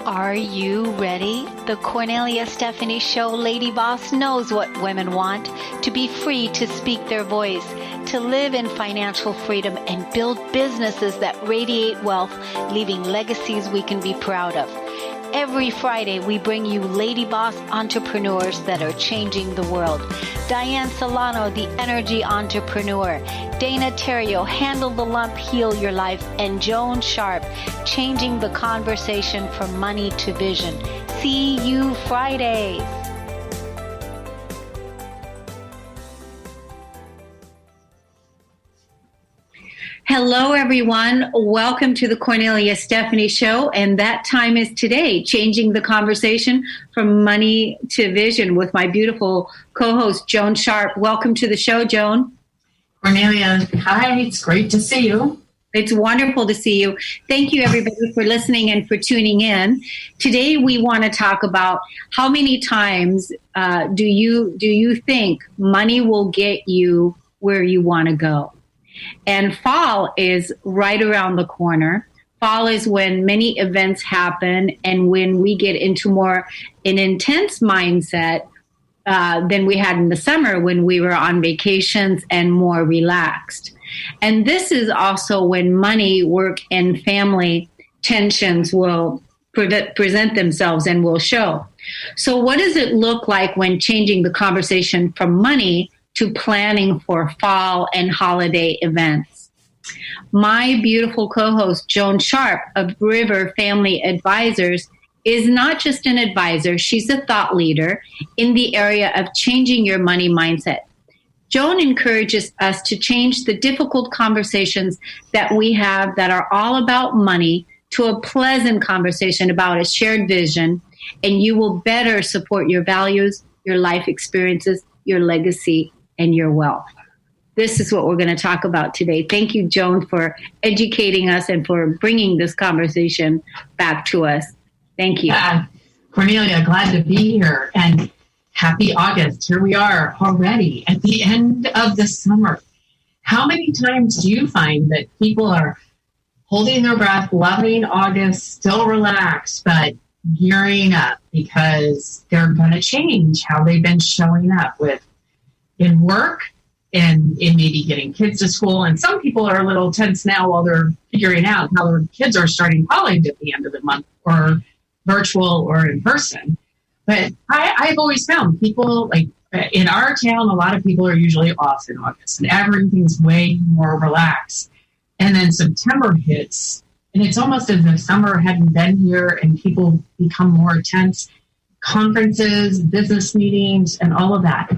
Are you ready? The Cornelia Stephanie Show Lady Boss knows what women want: to be free to speak their voice, to live in financial freedom, and build businesses that radiate wealth, leaving legacies we can be proud of. Every Friday, we bring you Lady Boss entrepreneurs that are changing the world. Diane Solano, the energy entrepreneur. Dana Terrio, handle the lump, heal your life. And Joan Sharp, changing the conversation from money to vision. See you Fridays. Hello, everyone. Welcome to the Cornelia Stephanie Show. And that time is today, changing the conversation from money to vision with my beautiful co-host, Joan Sharp. Welcome to the show, Joan. Cornelia, hi. It's great to see you. It's wonderful to see you. Thank you, everybody, for listening and for tuning in. Today, we want to talk about how many times do you think money will get you where you want to go? And fall is right around the corner. Fall is when many events happen and when we get into more an intense mindset than we had in the summer when we were on vacations and more relaxed. And this is also when money, work, and family tensions will present themselves and will show. So what does it look like when changing the conversation from money to planning for fall and holiday events? My beautiful co-host, Joan Sharp of River Family Advisors, is not just an advisor, she's a thought leader in the area of changing your money mindset. Joan encourages us to change the difficult conversations that we have that are all about money to a pleasant conversation about a shared vision, and you will better support your values, your life experiences, your legacy, and your wealth. This is what we're going to talk about today. Thank you, Joan, for educating us and for bringing this conversation back to us. Thank you. Cornelia, glad to be here. And happy August. Here we are already at the end of the summer. How many times do you find that people are holding their breath, loving August, still relaxed, but gearing up because they're going to change how they've been showing up in work and in maybe getting kids to school? And some people are a little tense now while they're figuring out how their kids are starting college at the end of the month, or virtual or in person. But I've always found people, like in our town, a lot of people are usually off in August and everything's way more relaxed. And then September hits and it's almost as if summer hadn't been here and people become more tense. Conferences, business meetings, and all of that.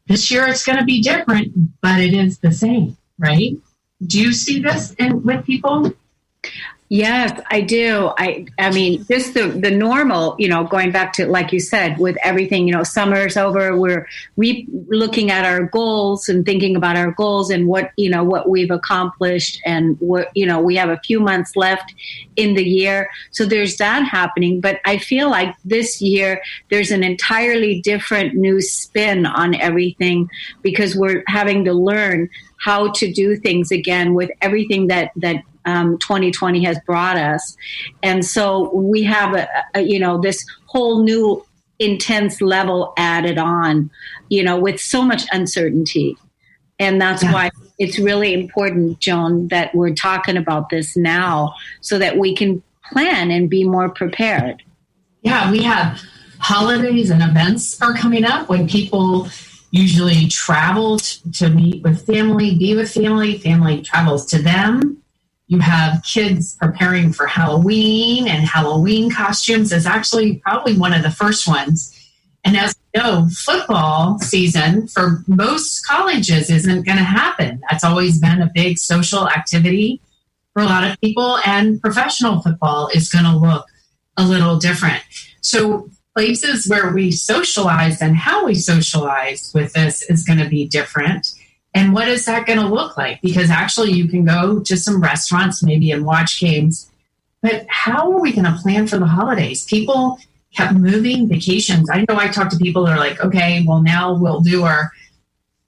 This year it's going to be different, but it is the same, right? Do you see this with people? Yes, I do. I mean, just the normal, going back to, like you said, with everything, summer's over, we're looking at our goals and thinking about our goals and what we've accomplished and what, we have a few months left in the year. So there's that happening. But I feel like this year there's an entirely different new spin on everything because we're having to learn how to do things again with everything that 2020 has brought us. And so we have this whole new intense level added on, with so much uncertainty. And that's why it's really important, Joan, that we're talking about this now so that we can plan and be more prepared. Yeah, we have holidays and events are coming up when people usually travel to meet with family, be with family travels to them. You have kids preparing for Halloween, and Halloween costumes is actually probably one of the first ones. And as you know, football season for most colleges isn't going to happen. That's always been a big social activity for a lot of people, and professional football is going to look a little different. So places where we socialize and how we socialize with this is going to be different. And what is that going to look like? Because actually you can go to some restaurants maybe and watch games, but how are we going to plan for the holidays? People kept moving vacations. I know I talk to people that are like, okay, well now we'll do our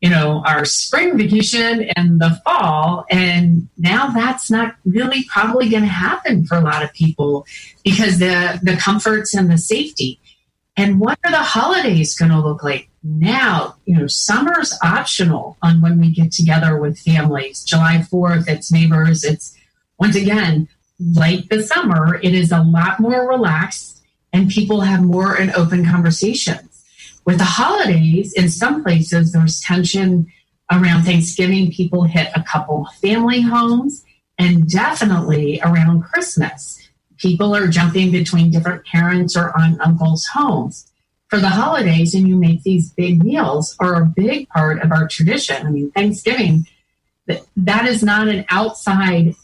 our spring vacation in the fall. And now that's not really probably going to happen for a lot of people because the comforts and the safety. And what are the holidays going to look like? Now, summer's optional on when we get together with families. July 4th, it's neighbors. It's, once again, like the summer, it is a lot more relaxed and people have more and open conversations. With the holidays, in some places, there's tension around Thanksgiving. People hit a couple family homes, and definitely around Christmas. People are jumping between different parents or aunt and uncles' homes. For the holidays, and you make these big meals, are a big part of our tradition. I mean, Thanksgiving, that is not an outside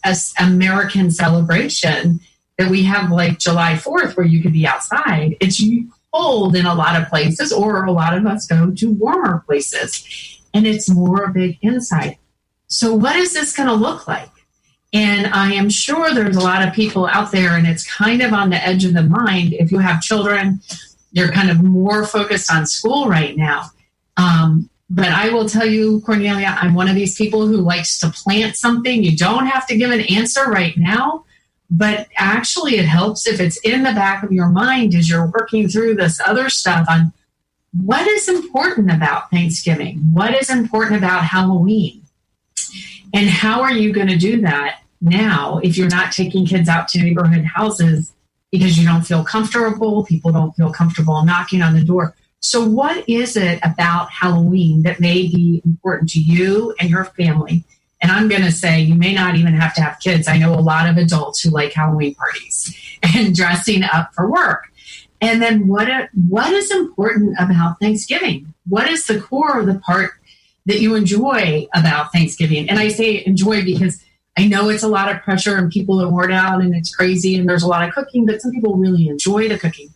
American celebration that we have like July 4th where you could be outside. It's cold in a lot of places, or a lot of us go to warmer places, and it's more big inside. So what is this going to look like? And I am sure there's a lot of people out there, and it's kind of on the edge of the mind. If you have children, you're kind of more focused on school right now. But I will tell you, Cornelia, I'm one of these people who likes to plant something. You don't have to give an answer right now, but actually it helps if it's in the back of your mind as you're working through this other stuff on what is important about Thanksgiving, what is important about Halloween, and how are you going to do that now if you're not taking kids out to neighborhood houses because you don't feel comfortable, people don't feel comfortable knocking on the door. So what is it about Halloween that may be important to you and your family? And I'm going to say you may not even have to have kids. I know a lot of adults who like Halloween parties and dressing up for work. And then what is important about Thanksgiving? What is the core of the part that you enjoy about Thanksgiving? And I say enjoy because I know it's a lot of pressure and people are worn out and it's crazy and there's a lot of cooking, but some people really enjoy the cooking.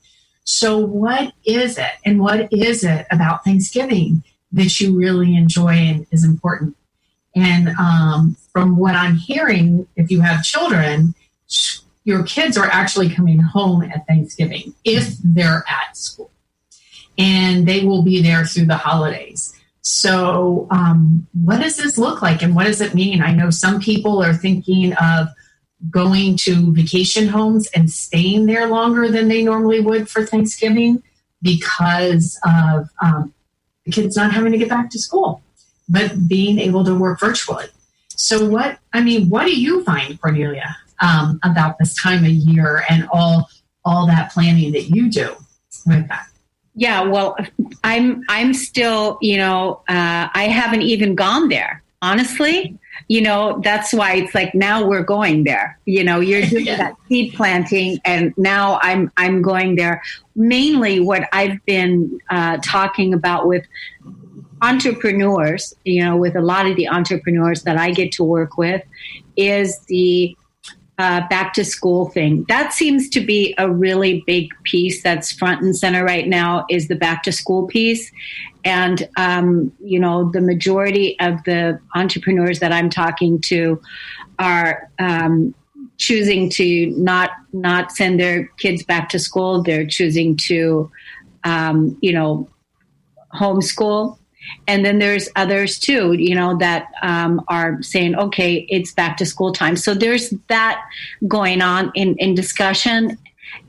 So what is it? And what is it about Thanksgiving that you really enjoy and is important? And from what I'm hearing, if you have children, your kids are actually coming home at Thanksgiving if they're at school. And they will be there through the holidays. So what does this look like and what does it mean? I know some people are thinking of going to vacation homes and staying there longer than they normally would for Thanksgiving because of the kids not having to get back to school, but being able to work virtually. So what do you find, Cornelia, about this time of year and all that planning that you do with that? Yeah, well, I'm still, I haven't even gone there, honestly. That's why it's like now we're going there. You're doing that seed planting, and now I'm going there. Mainly, what I've been talking about with entrepreneurs, with a lot of the entrepreneurs that I get to work with, is the back to school thing. That seems to be a really big piece that's front and center right now, is the back to school piece. And, the majority of the entrepreneurs that I'm talking to are choosing to not send their kids back to school. They're choosing to, homeschool. And then there's others too, that are saying, okay, it's back to school time. So there's that going on in discussion.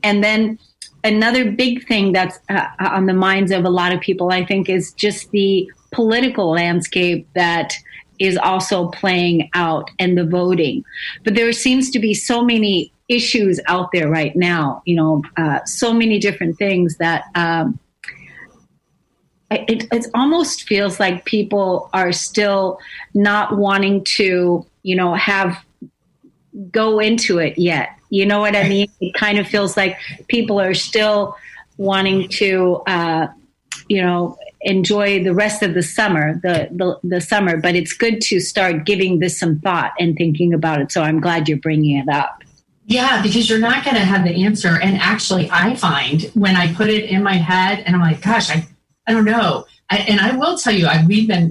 And then another big thing that's on the minds of a lot of people, I think, is just the political landscape that is also playing out and the voting. But there seems to be so many issues out there right now, so many different things that it almost feels like people are still not wanting to, go into it yet. You know what I mean? It kind of feels like people are still wanting to, enjoy the rest of the summer, the summer. But it's good to start giving this some thought and thinking about it. So I'm glad you're bringing it up. Yeah, because you're not going to have the answer. And actually, I find when I put it in my head and I'm like, gosh, I don't know. And I will tell you,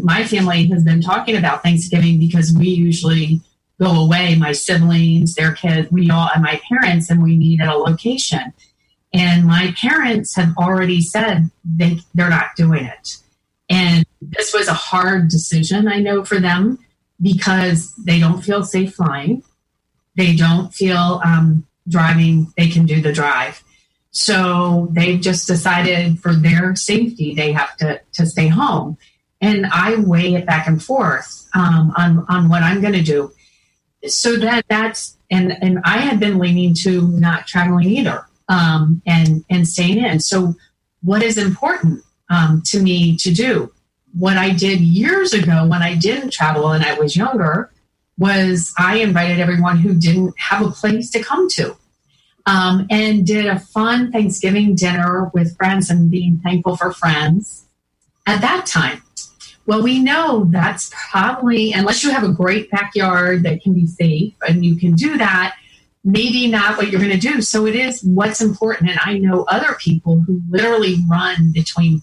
my family has been talking about Thanksgiving because we usually go away, my siblings, their kids, and my parents, and we meet at a location. And my parents have already said they're not doing it. And This was a hard decision, I know, for them because they don't feel safe flying. They don't feel driving, they can do the drive. So they've just decided for their safety, they have to stay home. And I weigh it back and forth on what I'm going to do. So that's, and I had been leaning to not traveling either, and staying in. So what is important to me to do? What I did years ago when I didn't travel and I was younger was I invited everyone who didn't have a place to come to, and did a fun Thanksgiving dinner with friends and being thankful for friends at that time. Well, we know that's probably, unless you have a great backyard that can be safe and you can do that, maybe not what you're going to do. So it is what's important. And I know other people who literally run between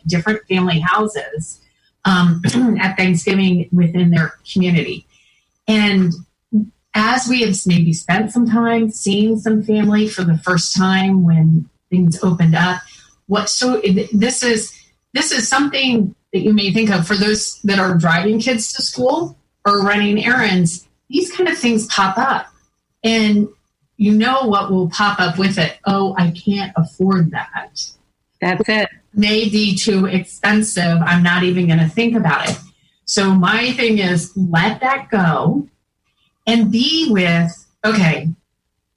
different family houses at Thanksgiving within their community. And as we have maybe spent some time seeing some family for the first time when things opened up, this is something that you may think of for those that are driving kids to school or running errands. These kind of things pop up. And you know what will pop up with it. Oh, I can't afford that. That's it. May be too expensive. I'm not even going to think about it. So my thing is let that go and be with, okay,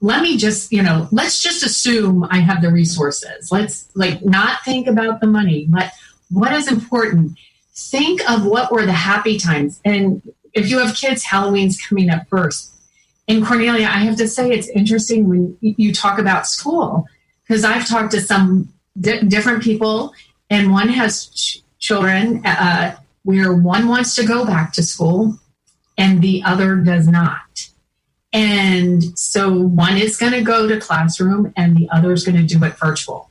let me just, let's just assume I have the resources. Let's not think about the money, but what is important? Think of what were the happy times. And if you have kids, Halloween's coming up first. And Cornelia, I have to say it's interesting when you talk about school, because I've talked to some different people, and one has children where one wants to go back to school and the other does not. And so one is going to go to classroom and the other is going to do it virtual.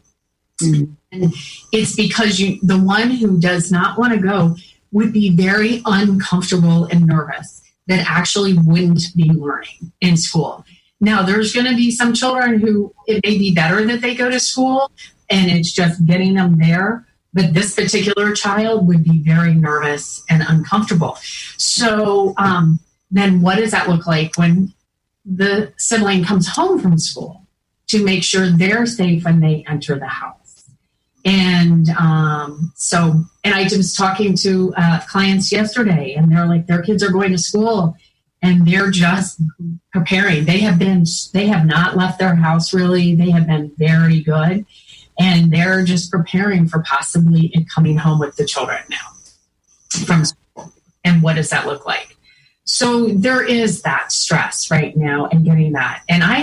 Mm-hmm. And it's because the one who does not want to go would be very uncomfortable and nervous that actually wouldn't be learning in school. Now, there's going to be some children who it may be better that they go to school and it's just getting them there. But this particular child would be very nervous and uncomfortable. So then what does that look like when the sibling comes home from school to make sure they're safe when they enter the house? And and I was talking to clients yesterday, and they're like, their kids are going to school and they're just preparing. They have not left their house really. They have been very good. And they're just preparing for possibly it coming home with the children now from school. And what does that look like? So there is that stress right now and getting that. And I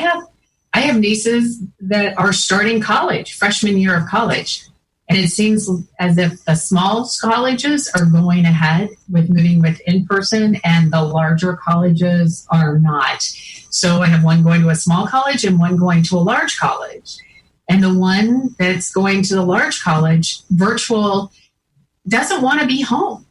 have nieces that are starting college, freshman year of college. And it seems as if the small colleges are going ahead with moving with in-person and the larger colleges are not. So I have one going to a small college and one going to a large college. And the one that's going to the large college, virtual, doesn't want to be home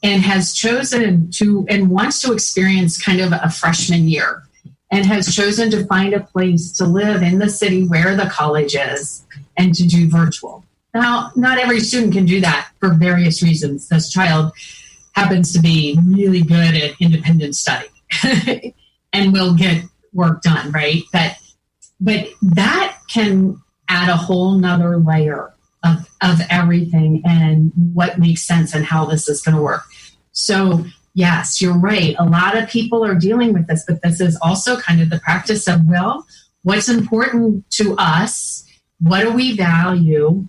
and has chosen to and wants to experience kind of a freshman year and has chosen to find a place to live in the city where the college is and to do virtual. Now, not every student can do that for various reasons. This child happens to be really good at independent study and will get work done, right? But that can add a whole nother layer of everything and what makes sense and how this is going to work. So yes, you're right. A lot of people are dealing with this, but this is also kind of the practice of, well, what's important to us? What do we value?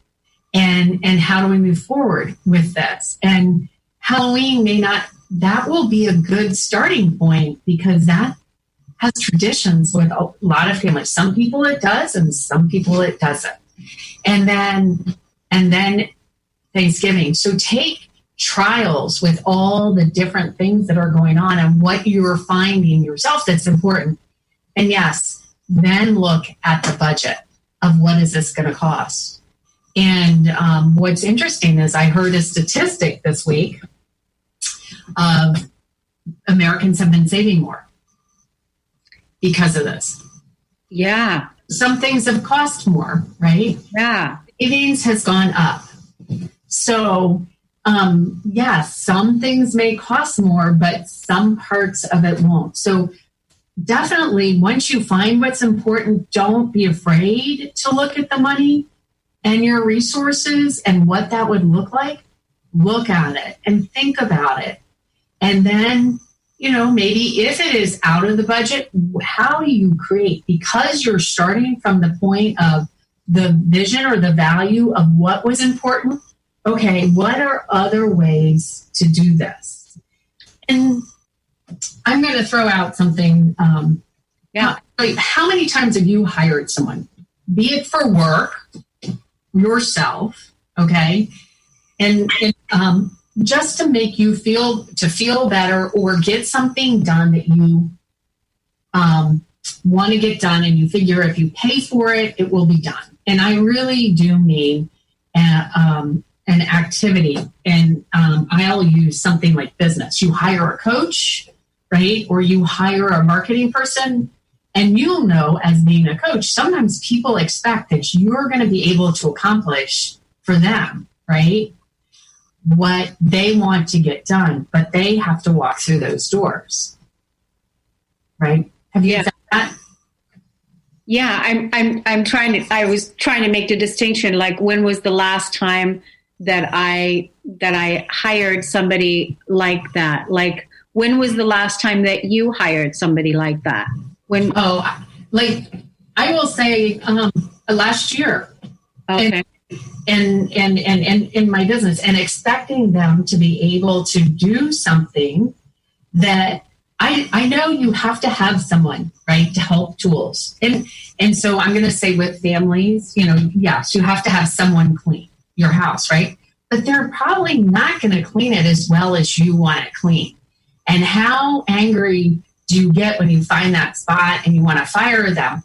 And how do we move forward with this? And Halloween that will be a good starting point because that has traditions with a lot of families. Some people it does and some people it doesn't. And then Thanksgiving. So take trials with all the different things that are going on and what you're finding yourself that's important. And yes, then look at the budget of what is this going to cost. And what's interesting is I heard a statistic this week of Americans have been saving more because of this. Yeah. Some things have cost more, right? Yeah. Savings has gone up. So Yes, some things may cost more, but some parts of it won't. So definitely, once you find what's important, don't be afraid to look at the money and your resources and what that would look like. Look at it and think about it. And then, maybe if it is out of the budget, how do you create? Because you're starting from the point of the vision or the value of what was important. Okay, what are other ways to do this? And I'm going to throw out something. How many times have you hired someone, be it for work, yourself, okay, and just to make you feel better or get something done that you want to get done, and you figure if you pay for it, it will be done. And I really do mean an activity, and I'll use something like business. You hire a coach, right? Or you hire a marketing person, and you'll know as being a coach, sometimes people expect that you're going to be able to accomplish for them, right, what they want to get done, but they have to walk through those doors, right? Have you found that? Yeah, I was trying to make the distinction, like, when was the last time that I hired somebody like that? Like, when was the last time that you hired somebody like that? I will say last year. Okay. And in my business, and expecting them to be able to do something that I know you have to have someone, right, to help tools. And so I'm going to say with families, yes, you have to have someone clean your house, right? But they're probably not going to clean it as well as you want it clean. And how angry do you get when you find that spot and you want to fire them?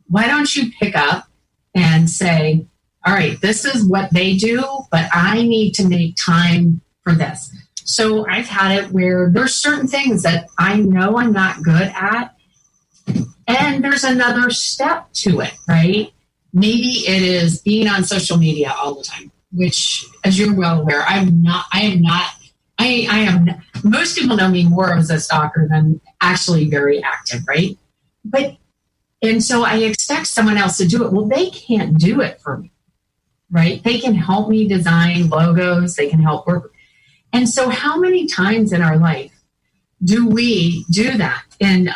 Why don't you pick up and say, all right, this is what they do, but I need to make time for this. So I've had it where there's certain things that I know I'm not good at, and there's another step to it, right? Maybe it is being on social media all the time, which, as you're well aware, I am. Most people know me more as a stalker than actually very active, right? And so I expect someone else to do it. Well, they can't do it for me, right? They can help me design logos. They can help work. And so how many times in our life do we do that and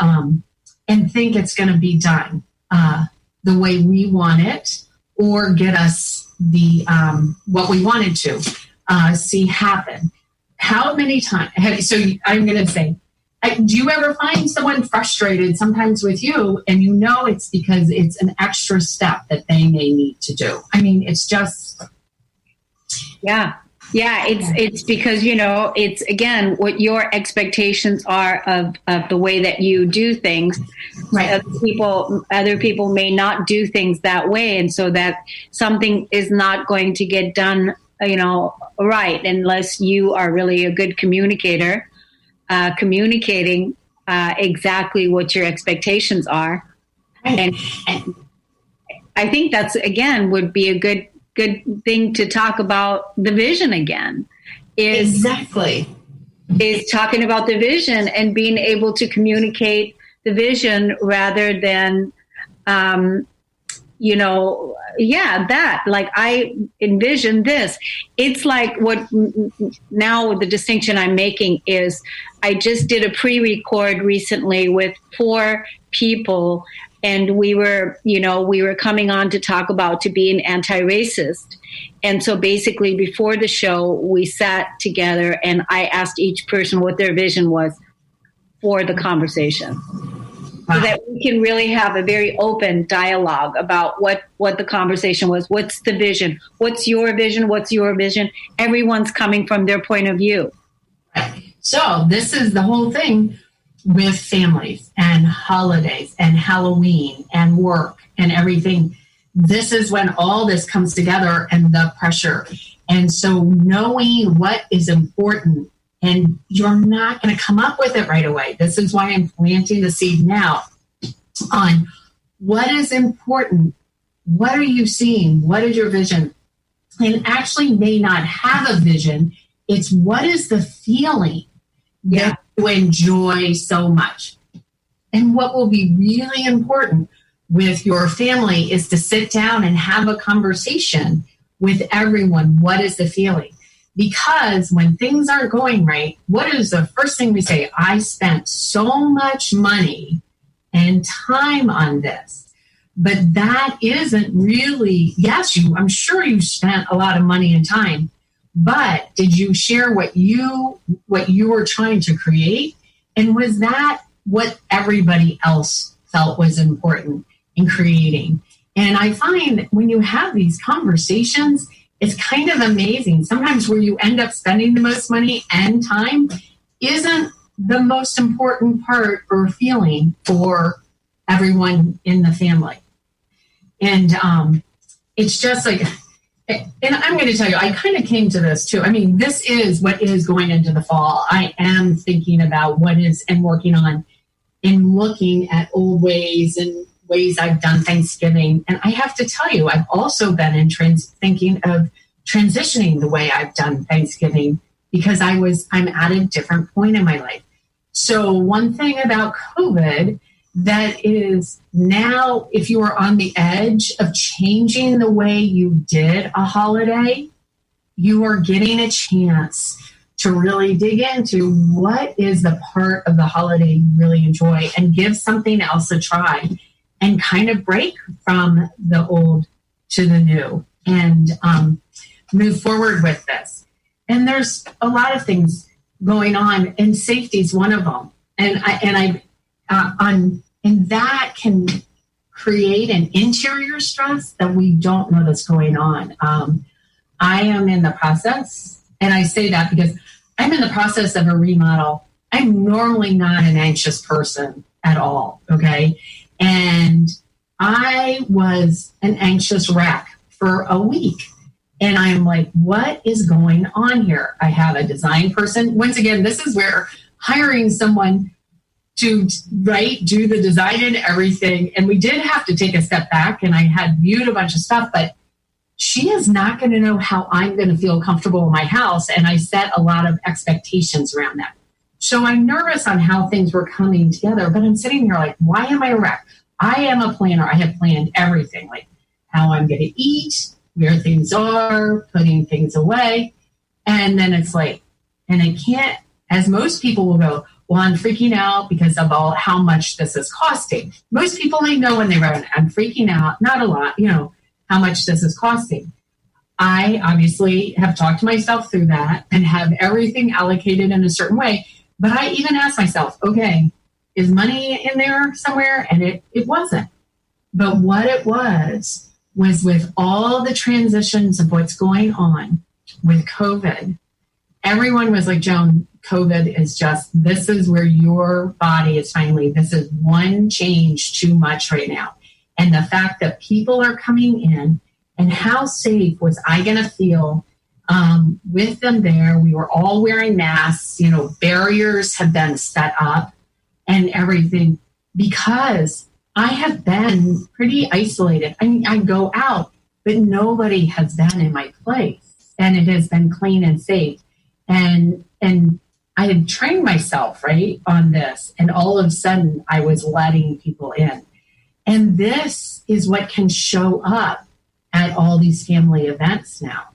think it's going to be done the way we want it, or get us the what we wanted to see happen? How many times? So I'm going to say, do you ever find someone frustrated sometimes with you, and it's because it's an extra step that they may need to do? I mean, it's just... Yeah. It's because, it's, again, what your expectations are of the way that you do things. Right. Other people may not do things that way. And so that something is not going to get done, right, unless you are really a good communicator, communicating exactly what your expectations are. Right. And I think that's, again, would be a good thing to talk about the vision again. Is talking about the vision and being able to communicate the vision rather than, that, like, I envision this. It's like what now the distinction I'm making is I just did a pre-record recently with 4 people, and we were coming on to talk about to being anti-racist. And so basically before the show, we sat together and I asked each person what their vision was for the conversation. So that we can really have a very open dialogue about what the conversation was. What's the vision? What's your vision? What's your vision? Everyone's coming from their point of view. So this is the whole thing with families and holidays and Halloween and work and everything. This is when all this comes together and the pressure. And so knowing what is important, and you're not going to come up with it right away. This is why I'm planting the seed now on what is important. What are you seeing? What is your vision? And actually may not have a vision It's what is the feeling that you enjoy so much. And what will be really important with your family is to sit down and have a conversation with everyone. What is the feeling? Because when things aren't going right, what is the first thing we say? I spent so much money and time on this. But that isn't really, yes, I'm sure you spent a lot of money and time, but did you share what you were trying to create? And was that what everybody else felt was important in creating? And I find when you have these conversations, it's kind of amazing. Sometimes where you end up spending the most money and time isn't the most important part or feeling for everyone in the family. And it's just like, and I'm going to tell you, I kind of came to this too. I mean, this is what is going into the fall. I am thinking about what is and working on and looking at old ways and ways I've done Thanksgiving. And I have to tell you, I've also been in thinking of transitioning the way I've done Thanksgiving because I'm at a different point in my life. So one thing about COVID that is now, if you are on the edge of changing the way you did a holiday, you are getting a chance to really dig into what is the part of the holiday you really enjoy and give something else a try and kind of break from the old to the new and move forward with this. And there's a lot of things going on, and safety is one of them. And that can create an interior stress that we don't know that's going on. I am in the process, and I say that because I'm in the process of a remodel. I'm normally not an anxious person at all, okay? And I was an anxious wreck for a week. And I'm like, what is going on here? I have a design person. Once again, this is where hiring someone to do the design and everything. And we did have to take a step back, and I had viewed a bunch of stuff, but she is not going to know how I'm going to feel comfortable in my house. And I set a lot of expectations around that. So I'm nervous on how things were coming together, but I'm sitting here like, why am I a wreck? I am a planner. I have planned everything, like how I'm going to eat, where things are, putting things away. And then it's like, and I can't, as most people will go, well, I'm freaking out because of all how much this is costing. Most people, they know when they run, I'm freaking out, not a lot, how much this is costing. I obviously have talked to myself through that and have everything allocated in a certain way. But I even asked myself, okay, is money in there somewhere? And it wasn't. But what it was with all the transitions of what's going on with COVID, everyone was like, Joan, COVID is just, this is where your body is finally, this is one change too much right now. And the fact that people are coming in, and how safe was I going to feel with them there? We were all wearing masks, barriers have been set up and everything, because I have been pretty isolated. I mean, I go out, but nobody has been in my place, and it has been clean and safe. And I had trained myself, right, on this, and all of a sudden I was letting people in. And this is what can show up at all these family events now.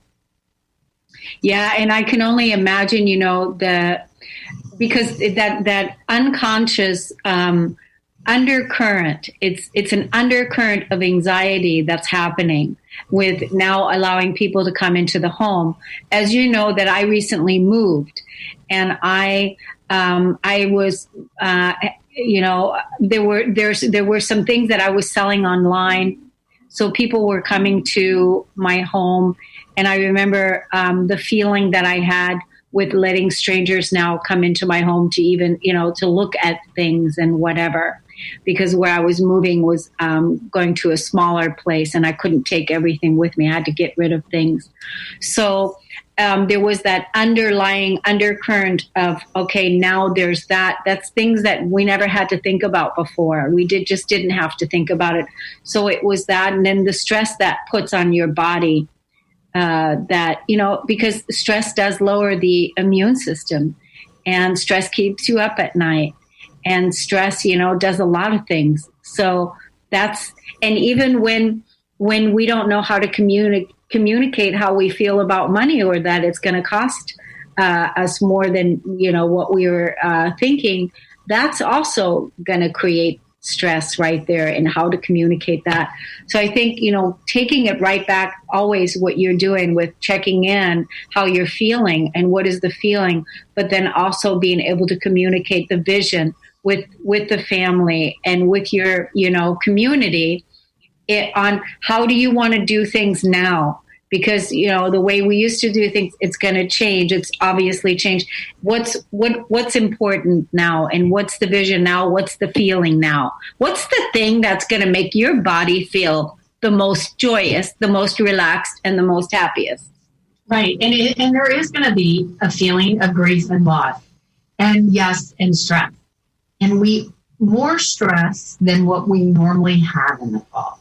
Yeah, and I can only imagine, because that unconscious undercurrent, it's an undercurrent of anxiety that's happening with now allowing people to come into the home. As you know, that I recently moved, and I was, there were some things that I was selling online. So people were coming to my home, and I remember the feeling that I had with letting strangers now come into my home to even, to look at things and whatever, because where I was moving was going to a smaller place, and I couldn't take everything with me. I had to get rid of things. So there was that underlying undercurrent of, okay, now there's that. That's things that we never had to think about before. We just didn't have to think about it. So it was that. And then the stress that puts on your body that, because stress does lower the immune system, and stress keeps you up at night, and stress, does a lot of things. So and even when we don't know how to communicate how we feel about money, or that it's going to cost us more than, what we were thinking, that's also going to create stress right there, and how to communicate that. So I think, taking it right back, always what you're doing with checking in, how you're feeling and what is the feeling, but then also being able to communicate the vision with the family and with your, community on how do you want to do things now? Because, the way we used to do things, it's going to change. It's obviously changed. What's important now, and what's the vision now? What's the feeling now? What's the thing that's going to make your body feel the most joyous, the most relaxed, and the most happiest? Right. And there is going to be a feeling of grief and loss, and yes, and stress. And more stress than what we normally have in the fall.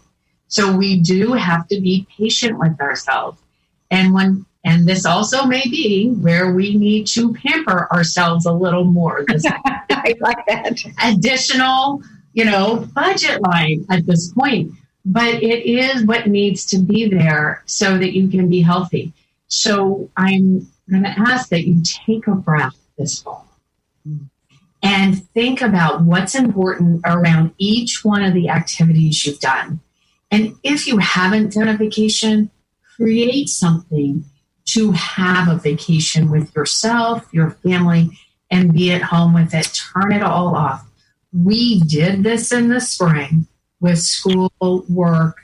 So we do have to be patient with ourselves. And this also may be where we need to pamper ourselves a little more. This I like that. Additional, budget line at this point. But it is what needs to be there so that you can be healthy. So I'm going to ask that you take a breath this fall and think about what's important around each one of the activities you've done. And if you haven't done a vacation, create something to have a vacation with yourself, your family, and be at home with it. Turn it all off. We did this in the spring with school, work,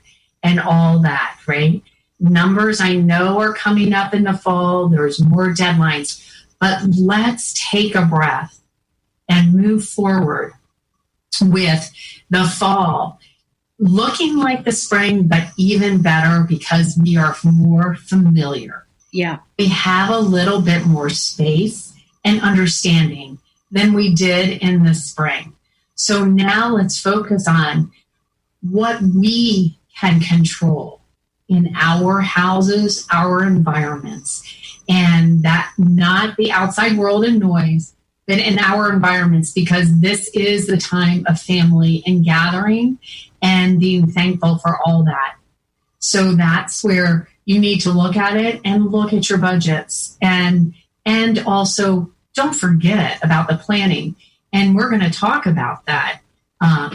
and all that, right? Numbers I know are coming up in the fall. There's more deadlines. But let's take a breath and move forward with the fall, looking like the spring, but even better because we are more familiar. Yeah. We have a little bit more space and understanding than we did in the spring. So now let's focus on what we can control in our houses, our environments, and that not the outside world and noise, but in our environments, because this is the time of family and gathering and being thankful for all that. So that's where you need to look at it and look at your budgets, and also don't forget about the planning. And we're going to talk about that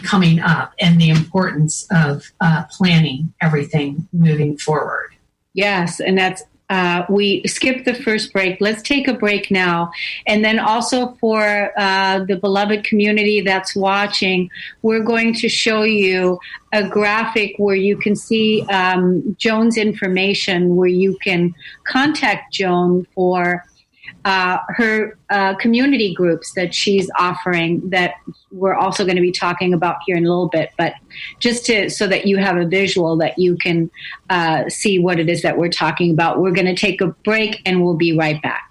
coming up, and the importance of planning everything moving forward. Yes, and that's we skipped the first break. Let's take a break now. And then also for the beloved community that's watching, we're going to show you a graphic where you can see Joan's information, where you can contact Joan for her community groups that she's offering, that we're also going to be talking about here in a little bit, but just so that you have a visual that you can see what it is that we're talking about. We're going to take a break and we'll be right back.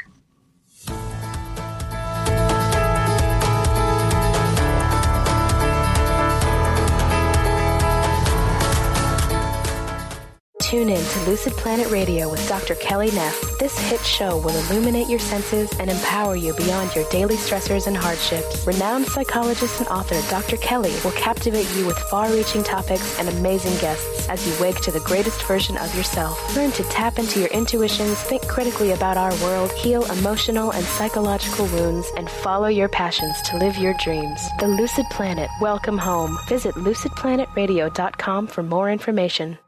Tune in to Lucid Planet Radio with Dr. Kelly Neff. This hit show will illuminate your senses and empower you beyond your daily stressors and hardships. Renowned psychologist and author Dr. Kelly will captivate you with far-reaching topics and amazing guests as you wake to the greatest version of yourself. Learn to tap into your intuitions, think critically about our world, heal emotional and psychological wounds, and follow your passions to live your dreams. The Lucid Planet. Welcome home. Visit lucidplanetradio.com for more information.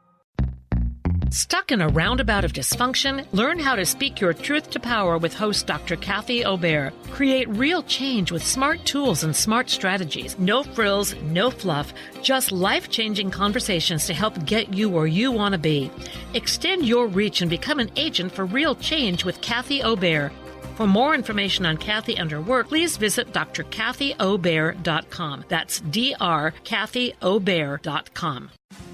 Stuck in a roundabout of dysfunction? Learn how to speak your truth to power with host Dr. Kathy Aubert. Create real change with smart tools and smart strategies. No frills, no fluff, just life-changing conversations to help get you where you want to be. Extend your reach and become an agent for real change with Kathy Aubert. For more information on Kathy and her work, please visit drkathyaubert.com. That's drkathyaubert.com.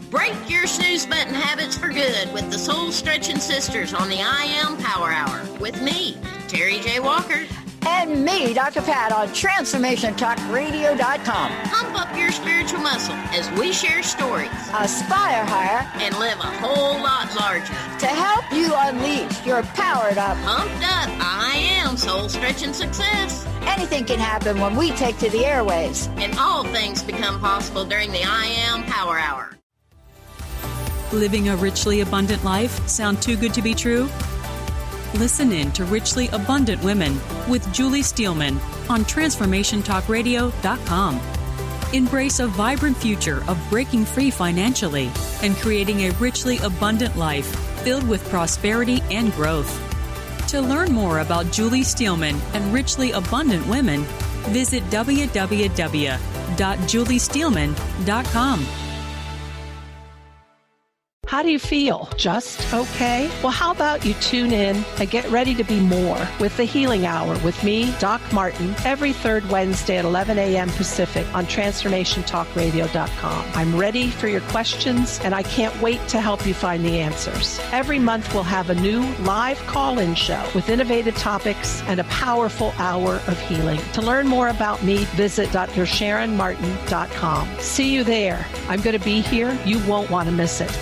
Break your snooze button habits for good with the Soul Stretching Sisters on the I Am Power Hour with me, Terry J. Walker. And me, Dr. Pat, on TransformationTalkRadio.com. Pump up your spiritual muscle as we share stories. Aspire higher and live a whole lot larger. to help you unleash your powered up, Pumped up, I am soul-stretching success. Anything can happen when we take to the airwaves. And all things become possible during the I Am Power Hour. Living a richly abundant life sound too good to be true? Listen in to Richly Abundant Women with Julie Steelman on TransformationTalkRadio.com. Embrace a vibrant future of breaking free financially and creating a richly abundant life filled with prosperity and growth. To learn more about Julie Steelman and Richly Abundant Women, visit www.juliesteelman.com. How do you feel? Just okay? Well, how about you tune in and get ready to be more with the Healing Hour with me, Doc Martin, every third Wednesday at 11 a.m. Pacific on TransformationTalkRadio.com. I'm ready for your questions, and I can't wait to help you find the answers. Every month, we'll have a new live call-in show with innovative topics and a powerful hour of healing. To learn more about me, visit drsharonmartin.com. See you there. I'm going to be here. You won't want to miss it.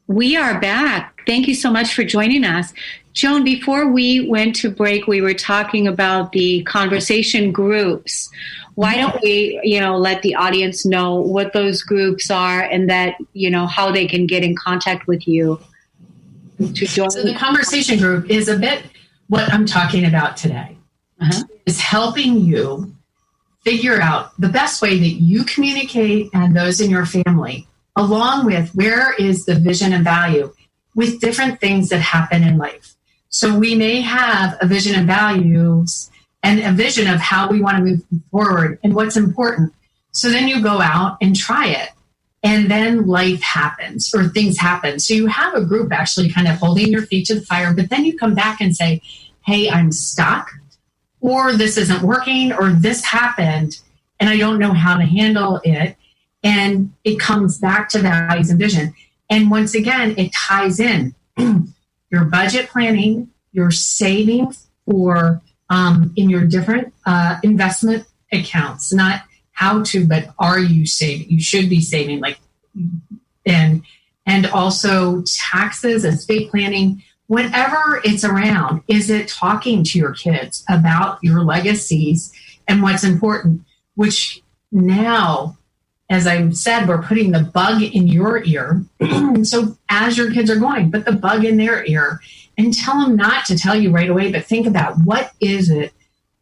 We are back. Thank you so much for joining us. Joan, before we went to break, we were talking about the conversation groups. Why don't we, let the audience know what those groups are and that, how they can get in contact with you to join? So the conversation group is a bit what I'm talking about today. Is helping you figure out the best way that you communicate and those in your family, along with where is the vision and value with different things that happen in life. So we may have a vision and values and a vision of how we want to move forward and what's important. So then you go out and try it. And then life happens or things happen. So you have a group actually kind of holding your feet to the fire, but then you come back and say, hey, I'm stuck, or this isn't working, or this happened, and I don't know how to handle it. And it comes back to values and vision. And once again, it ties in your budget planning, your saving for in your different investment accounts, not how to, but are you saving? You should be saving, and also taxes, estate planning, whenever it's around. Is it talking to your kids about your legacies and what's important? Which now, as I said, we're putting the bug in your ear. So as your kids are going, put the bug in their ear and tell them not to tell you right away, but think about what is it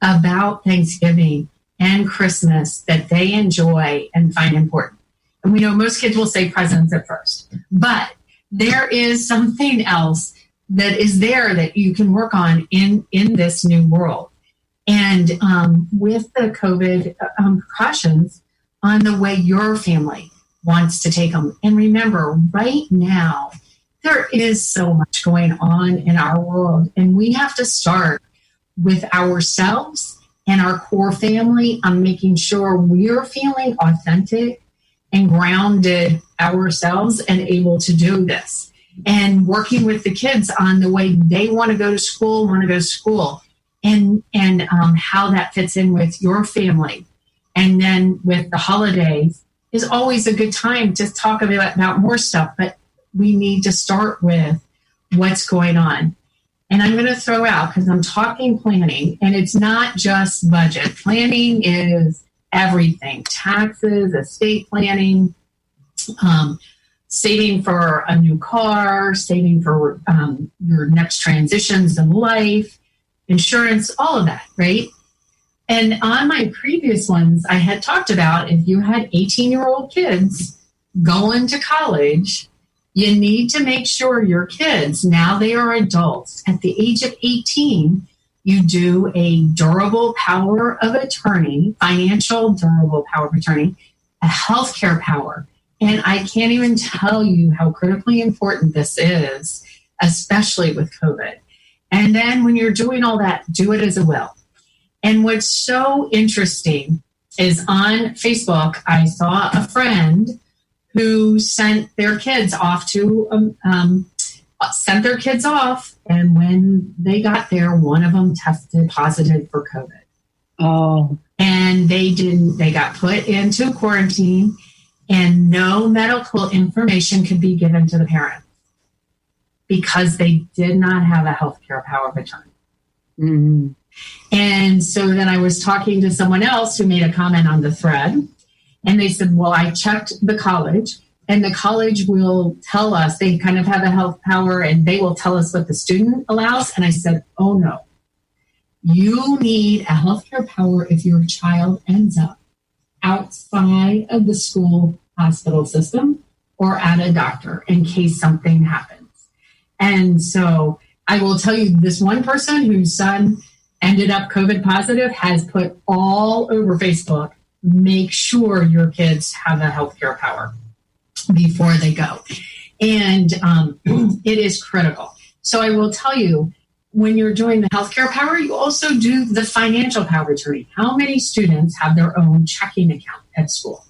about Thanksgiving and Christmas that they enjoy and find important. And we know most kids will say presents at first, but there is something else that is there that you can work on in this new world. And with the COVID precautions, on the way your family wants to take them. And remember, right now, there is so much going on in our world, and we have to start with ourselves and our core family on making sure we're feeling authentic and grounded ourselves and able to do this. And working with the kids on the way they want to go to school, and how that fits in with your family. And then with the holidays is always a good time to talk about more stuff, but we need to start with what's going on. And I'm going to throw out, because I'm talking planning, and it's not just budget. Planning is everything: taxes, estate planning, saving for a new car, saving for your next transitions in life, insurance, all of that, right? And on my previous ones, I had talked about if you had 18-year-old kids going to college, you need to make sure your kids, now they are adults, at the age of 18, you do a durable power of attorney, financial durable power of attorney, a healthcare power. And I can't even tell you how critically important this is, especially with COVID. And then when you're doing all that, do it as a will. And what's so interesting is on Facebook, I saw a friend who sent their kids off and when they got there, one of them tested positive for COVID. Oh. And they got put into quarantine, and no medical information could be given to the parents because they did not have a healthcare power of attorney. Mm-hmm. And so then I was talking to someone else who made a comment on the thread, and they said, well, I checked the college, and the college will tell us, they kind of have a health power, and they will tell us what the student allows. And I said, oh no, you need a healthcare power if your child ends up outside of the school hospital system or at a doctor in case something happens. And so I will tell you, this one person whose son ended up COVID positive has put all over Facebook, make sure your kids have a healthcare power before they go. And it is critical. So I will tell you, when you're doing the healthcare power, you also do the financial power of attorney. How many students have their own checking account at school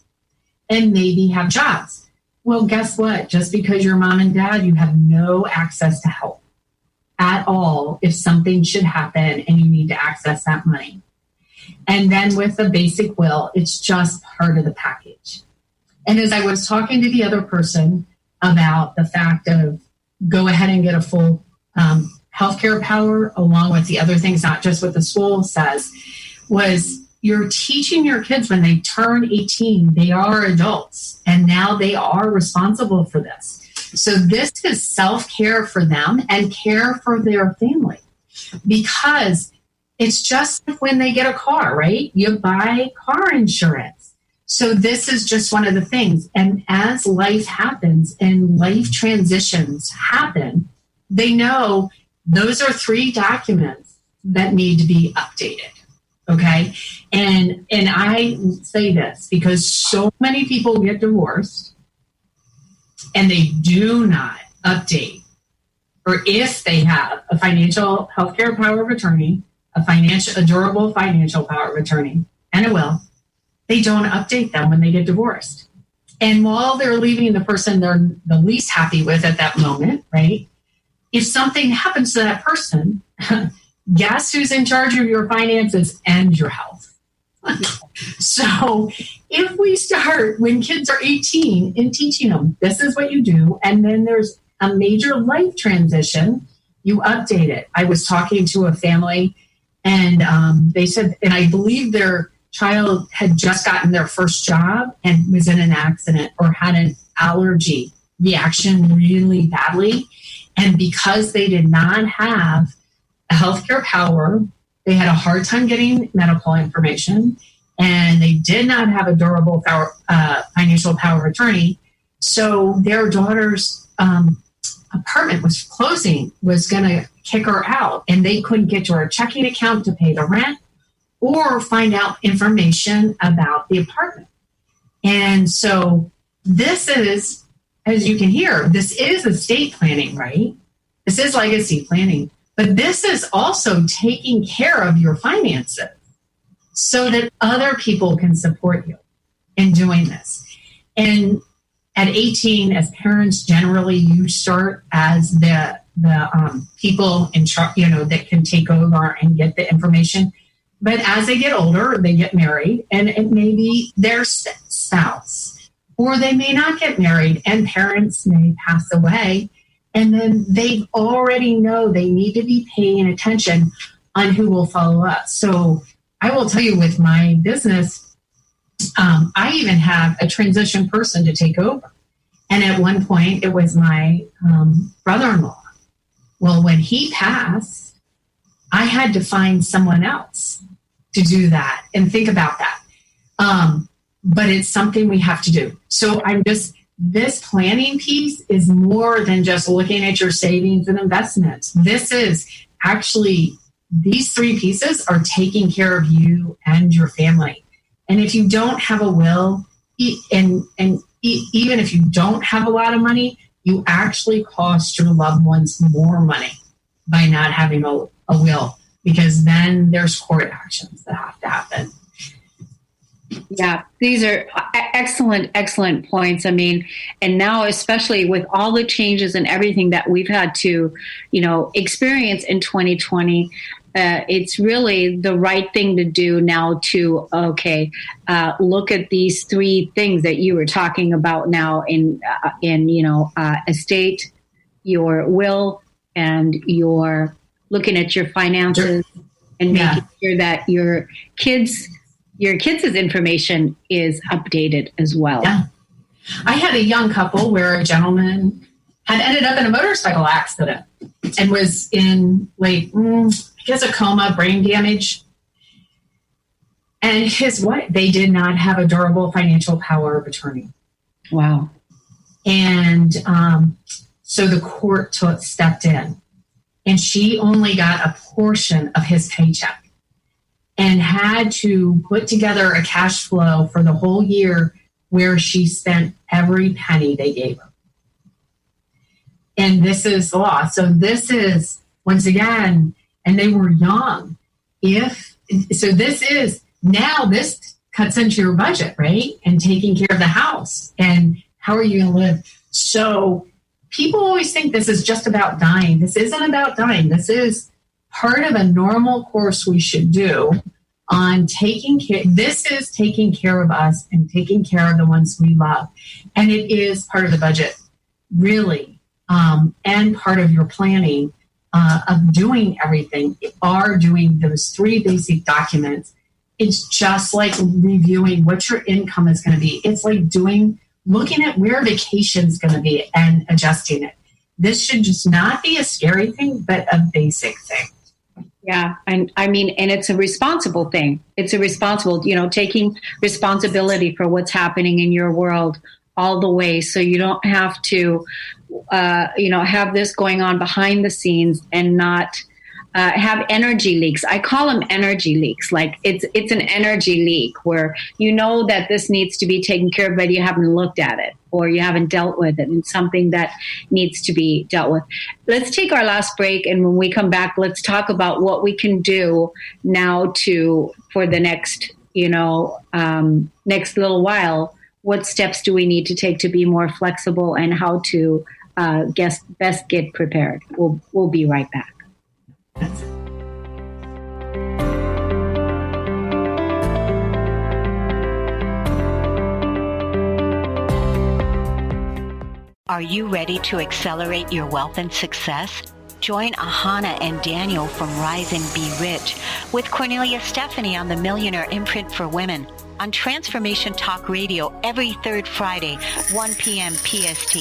and maybe have jobs? Well, guess what? Just because you're mom and dad, you have no access to help at all if something should happen and you need to access that money. And then with the basic will, it's just part of the package. And as I was talking to the other person about the fact of go ahead and get a full healthcare power along with the other things, not just what the school says, was you're teaching your kids when they turn 18, they are adults and now they are responsible for this. So this is self-care for them and care for their family, because it's just like when they get a car, right? You buy car insurance. So this is just one of the things. And as life happens and life transitions happen, they know those are 3 documents that need to be updated. Okay. And I say this because so many people get divorced and they do not update, or if they have a financial healthcare power of attorney, a durable financial power of attorney, and a will, they don't update them when they get divorced. And while they're leaving the person they're the least happy with at that moment, right? If something happens to that person, guess who's in charge of your finances and your health? So if we start when kids are 18 and teaching them, this is what you do, and then there's a major life transition, you update it. I was talking to a family, and they said, and I believe their child had just gotten their first job and was in an accident or had an allergy reaction really badly. And because they did not have a healthcare power, they had a hard time getting medical information, and they did not have a durable financial power of attorney. So their daughter's apartment was closing, was going to kick her out, and they couldn't get to her checking account to pay the rent or find out information about the apartment. And so this is, as you can hear, this is estate planning, right? This is legacy planning. But this is also taking care of your finances so that other people can support you in doing this. And at 18, as parents, generally you start as the people in charge, that can take over and get the information. But as they get older, they get married, and it may be their spouse, or they may not get married, and parents may pass away. And then they already know they need to be paying attention on who will follow up. So I will tell you, with my business, I even have a transition person to take over. And at one point, it was my brother-in-law. Well, when he passed, I had to find someone else to do that and think about that. But it's something we have to do. So this planning piece is more than just looking at your savings and investments. This is actually, these 3 pieces are taking care of you and your family. And if you don't have a will, and even if you don't have a lot of money, you actually cost your loved ones more money by not having a will, because then there's court actions that have to happen. Yeah, these are excellent points. I mean, and now especially with all the changes and everything that we've had to, experience in 2020, it's really the right thing to do now to, look at these three things that you were talking about now in estate, your will, and your looking at your finances and making sure that your kids' information is updated as well. Yeah. I had a young couple where a gentleman had ended up in a motorcycle accident and was in a coma, brain damage. And his wife, they did not have a durable financial power of attorney. Wow. And so the court stepped in, and she only got a portion of his paycheck and had to put together a cash flow for the whole year where she spent every penny they gave her. And this is the law. So this is, once again, and they were young. This cuts into your budget, right? And taking care of the house. And how are you going to live? So people always think this is just about dying. This isn't about dying. This is part of a normal course we should do on taking care. This is taking care of us and taking care of the ones we love. And it is part of the budget, really, and part of your planning of doing everything. Are doing those three basic documents. It's just like reviewing what your income is going to be. It's like looking at where vacation is going to be and adjusting it. This should just not be a scary thing, but a basic thing. Yeah. And I mean, and it's a responsible thing. It's a responsible, taking responsibility for what's happening in your world all the way. So you don't have to, have this going on behind the scenes and not have energy leaks. I call them energy leaks. Like it's an energy leak where that this needs to be taken care of, but you haven't looked at it or you haven't dealt with it. And something that needs to be dealt with. Let's take our last break. And when we come back, let's talk about what we can do now for the next, next little while. What steps do we need to take to be more flexible and how to best get prepared? We'll be right back. Are you ready to accelerate your wealth and success? Join Ahana and Daniel from Rise and Be Rich with Cornelia Stephanie on the Millionaire Imprint for Women on Transformation Talk Radio every third Friday, 1 p.m. PST.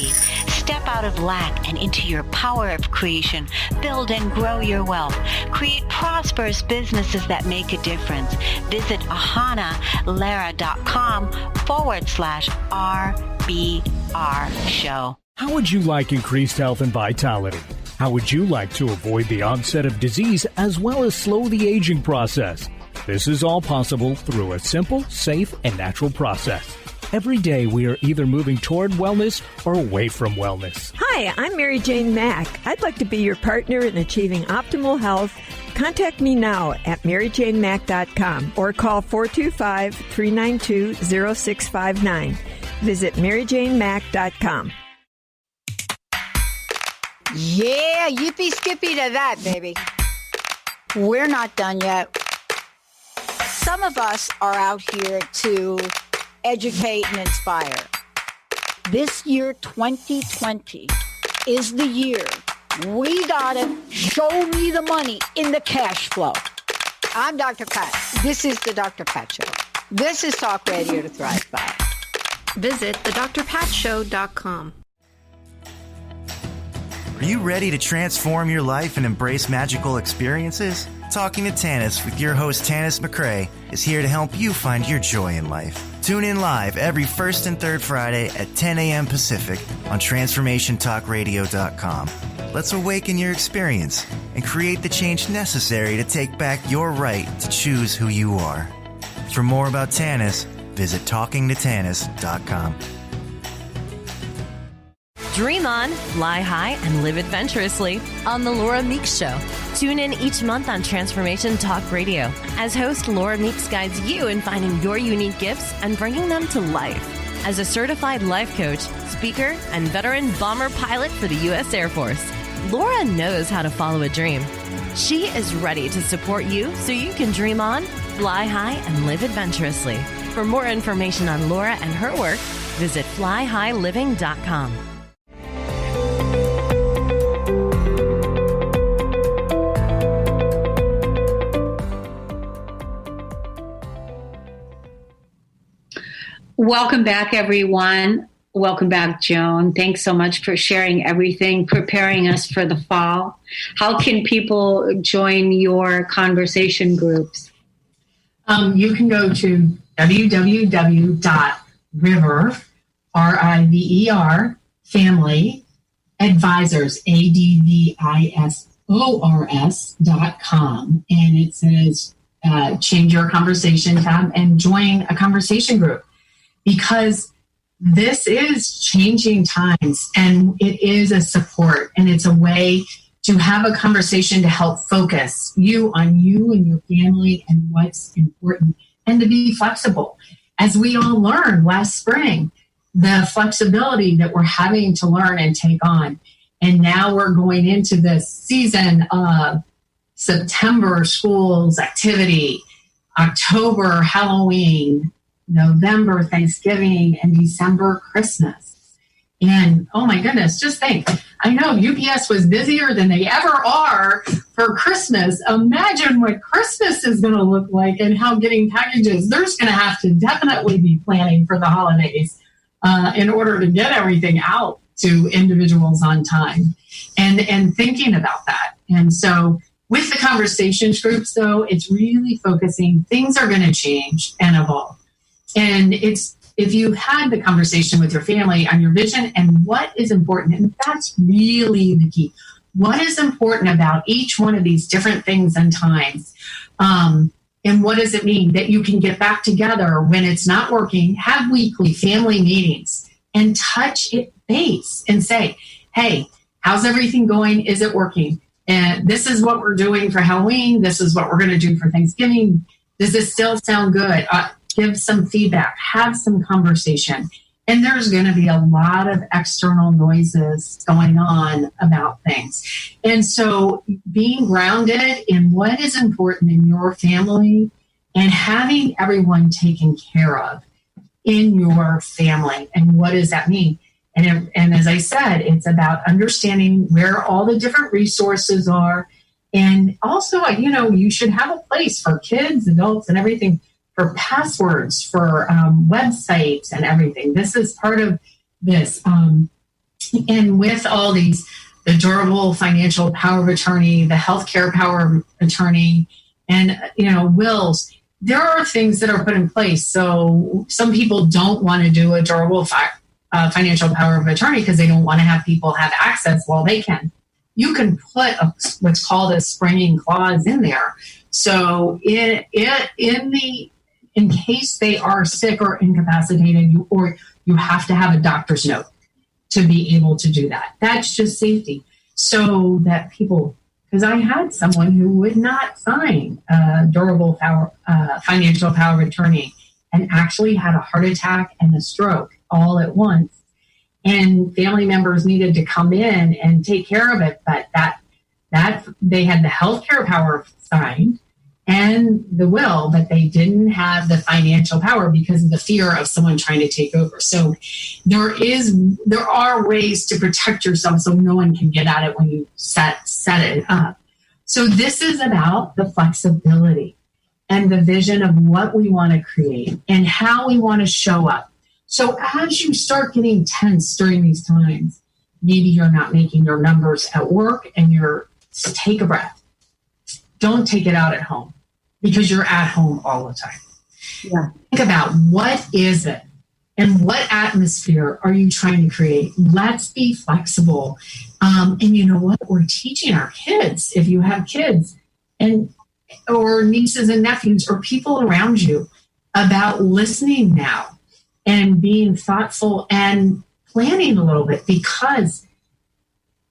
Step out of lack and into your power of creation. Build and grow your wealth. Create prosperous businesses that make a difference. Visit ahanalara.com/RBR show. How would you like increased health and vitality? How would you like to avoid the onset of disease as well as slow the aging process? This is all possible through a simple, safe, and natural process. Every day we are either moving toward wellness or away from wellness. Hi, I'm Mary Jane Mack. I'd like to be your partner in achieving optimal health. Contact me now at maryjanemack.com or call 425-392-0659. Visit maryjanemack.com. Yeah, yippee skippy to that, baby. We're not done yet. Some of us are out here to educate and inspire. This year, 2020, is the year we gotta show me the money in the cash flow. I'm Dr. Pat. This is the Dr. Pat Show. This is Talk Radio to Thrive By. Visit thedrpatshow.com. Are you ready to transform your life and embrace magical experiences? Talking to Tanis with your host Tanis McCrae is here to help you find your joy in life. Tune in live every first and third Friday at 10 a.m. Pacific on TransformationTalkRadio.com. Let's awaken your experience and create the change necessary to take back your right to choose who you are. For more about Tanis, visit TalkingToTanis.com. Dream on, fly high, and live adventurously on The Laura Meeks Show. Tune in each month on Transformation Talk Radio as host Laura Meeks guides you in finding your unique gifts and bringing them to life. As a certified life coach, speaker, and veteran bomber pilot for the U.S. Air Force, Laura knows how to follow a dream. She is ready to support you so you can dream on, fly high, and live adventurously. For more information on Laura and her work, visit flyhighliving.com. Welcome back, everyone. Welcome back, Joan. Thanks so much for sharing everything, preparing us for the fall. How can people join your conversation groups? You can go to www.river, R-I-V-E-R, family advisors, ADVISORS.com. And it says change your conversation tab and join a conversation group, because this is changing times, and it is a support, and it's a way to have a conversation to help focus you on you and your family and what's important, and to be flexible. As we all learned last spring, the flexibility that we're having to learn and take on. And now we're going into this season of September schools activity, October Halloween, November Thanksgiving, and December Christmas. And oh my goodness, just think, I know UPS was busier than they ever are for Christmas. Imagine what Christmas is going to look like and how getting packages, there's going to have to definitely be planning for the holidays in order to get everything out to individuals on time, and thinking about that. And so with the conversations groups, though, it's really focusing, things are going to change and evolve. And it's, if you had the conversation with your family on your vision and what is important, and that's really the key. What is important about each one of these different things and times? And what does it mean that you can get back together when it's not working, have weekly family meetings, and touch it base and say, hey, how's everything going? Is it working? And this is what we're doing for Halloween. This is what we're going to do for Thanksgiving. Does this still sound good? Give some feedback, have some conversation. And there's going to be a lot of external noises going on about things. And so being grounded in what is important in your family and having everyone taken care of in your family. And what does that mean? And as I said, it's about understanding where all the different resources are. And also, you should have a place for kids, adults, and everything, for passwords, for websites and everything. This is part of this. And with all these, the durable financial power of attorney, the healthcare power of attorney, and, wills, there are things that are put in place. So some people don't want to do a durable financial power of attorney because they don't want to have people have access while they can. You can put what's called a springing clause in there. So in case they are sick or incapacitated, or you have to have a doctor's note to be able to do that. That's just safety. So that people, because I had someone who would not sign a durable financial power of attorney and actually had a heart attack and a stroke all at once. And family members needed to come in and take care of it. But that they had the healthcare power signed and the will, but they didn't have the financial power because of the fear of someone trying to take over. So there are ways to protect yourself so no one can get at it when you set it up. So this is about the flexibility and the vision of what we want to create and how we want to show up. So as you start getting tense during these times, maybe you're not making your numbers at work, and take a breath. Don't take it out at home, because you're at home all the time. Yeah. Think about, what is it and what atmosphere are you trying to create? Let's be flexible. And you know what? We're teaching our kids, if you have kids or nieces and nephews or people around you, about listening now and being thoughtful and planning a little bit, because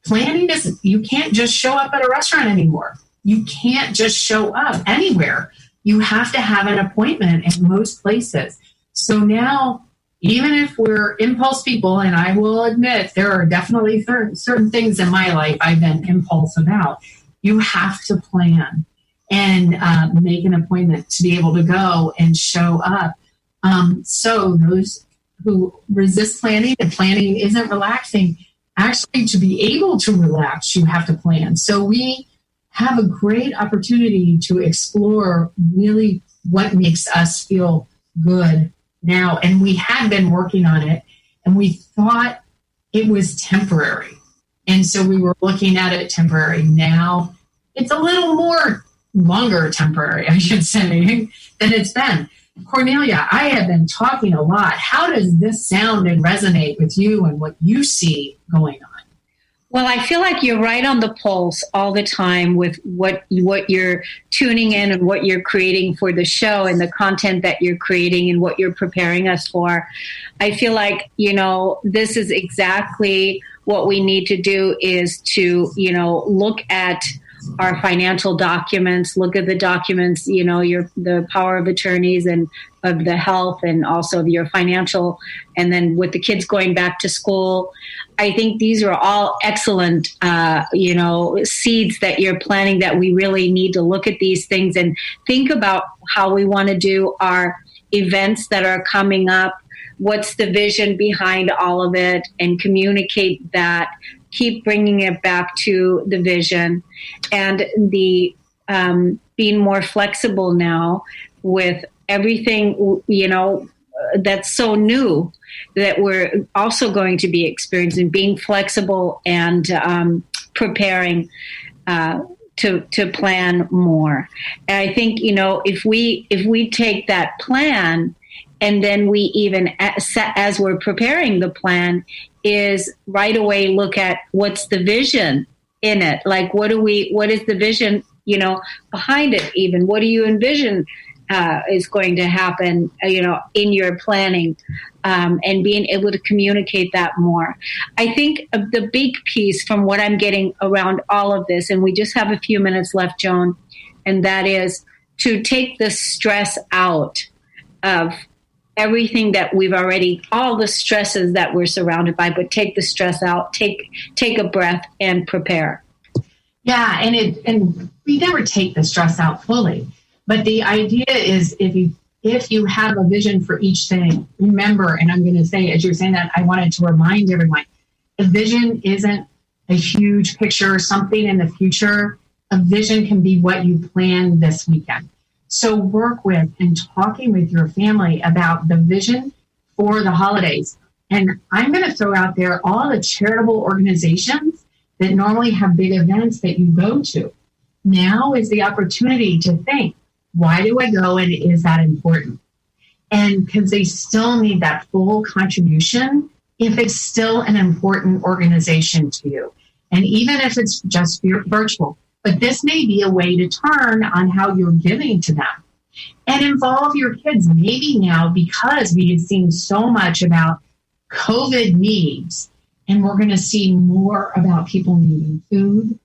planning is, you can't just show up at a restaurant anymore. You can't just show up anywhere. You have to have an appointment at most places. So now, even if we're impulse people, and I will admit there are definitely certain things in my life I've been impulse about, you have to plan and make an appointment to be able to go and show up. So those who resist planning and planning isn't relaxing, actually to be able to relax, you have to plan. So we have a great opportunity to explore really what makes us feel good now. And we had been working on it, and we thought it was temporary. And so we were looking at it temporary. Now it's a little more longer temporary, I should say, than it's been. Cornelia, I have been talking a lot. How does this sound and resonate with you and what you see going on? Well, I feel like you're right on the pulse all the time with what you're tuning in and what you're creating for the show and the content that you're creating and what you're preparing us for. I feel like, this is exactly what we need to do, is to, look at our financial documents, look at the documents, the power of attorneys and of the health, and also your financial, and then with the kids going back to school. I think these are all excellent, seeds that you're planting, that we really need to look at these things and think about how we want to do our events that are coming up. What's the vision behind all of it, and communicate that. Keep bringing it back to the vision, and the being more flexible now with everything, that's so new that we're also going to be experiencing, being flexible and preparing to plan more. And I think, if we take that plan, and then we even, as we're preparing the plan, is right away look at what's the vision in it. Like, what is the vision, behind it even? What do you envision is going to happen, in your planning, and being able to communicate that more. I think the big piece from what I'm getting around all of this, and we just have a few minutes left, Joan, and that is to take the stress out of everything that we've already, all the stresses that we're surrounded by, but take the stress out, take a breath and prepare. Yeah. And we never take the stress out fully, but the idea is if you have a vision for each thing, remember, and I'm going to say, as you're saying that, I wanted to remind everyone, a vision isn't a huge picture, something in the future. A vision can be what you plan this weekend. So work with and talking with your family about the vision for the holidays. And I'm going to throw out there all the charitable organizations that normally have big events that you go to. Now is the opportunity to think, why do I go, and is that important? And because they still need that full contribution if it's still an important organization to you. And even if it's just virtual. But this may be a way to turn on how you're giving to them and involve your kids. Maybe now, because we have seen so much about COVID needs, and we're going to see more about people needing food,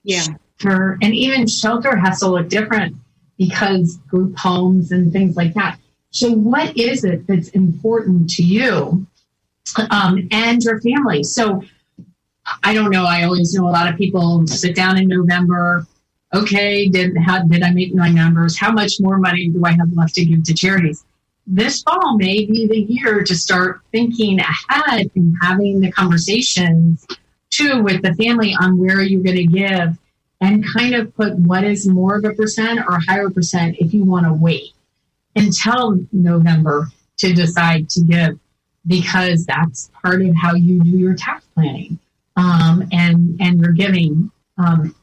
shelter, and even shelter has to look different because group homes and things like that. So what is it that's important to you and your family? So I don't know. I always know a lot of people sit down in November. Okay, did I make my numbers? How much more money do I have left to give to charities? This fall may be the year to start thinking ahead and having the conversations too with the family on where you're going to give, and kind of put what is more of a percent or higher percent if you want to wait until November to decide to give, because that's part of how you do your tax planning. And you're giving on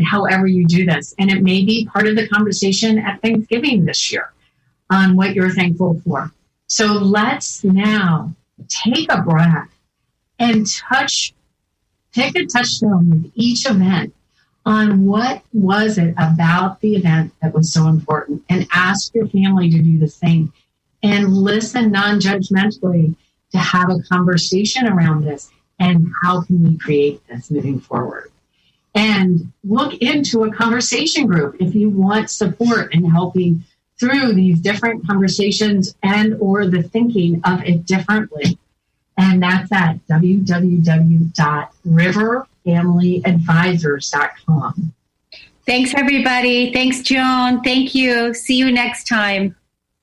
however you do this. And it may be part of the conversation at Thanksgiving this year on what you're thankful for. So let's now take a breath and take a touchstone with each event on what was it about the event that was so important, and ask your family to do the same, and listen non-judgmentally to have a conversation around this and how can we create this moving forward. And look into a conversation group if you want support in helping through these different conversations and or the thinking of it differently. And that's at www.riverfamilyadvisors.com. Thanks, everybody. Thanks, Joan. Thank you. See you next time.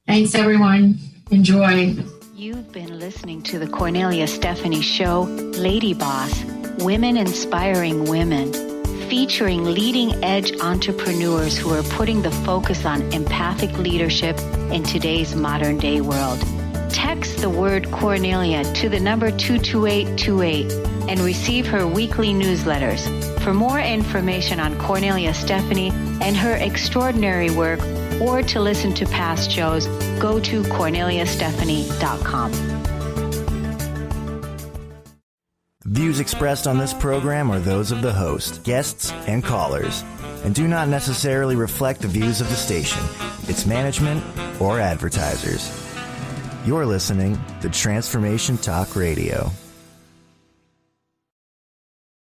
Thanks, everyone. Enjoy. You've been listening to the Cornelia Stephanie Show, Lady Boss, Women Inspiring Women, featuring leading-edge entrepreneurs who are putting the focus on empathic leadership in today's modern-day world. Text the word Cornelia to the number 22828 and receive her weekly newsletters. For more information on Cornelia Stephanie and her extraordinary work, or to listen to past shows, go to corneliastephanie.com. Views expressed on this program are those of the host, guests, and callers, and do not necessarily reflect the views of the station, its management, or advertisers. You're listening to Transformation Talk Radio.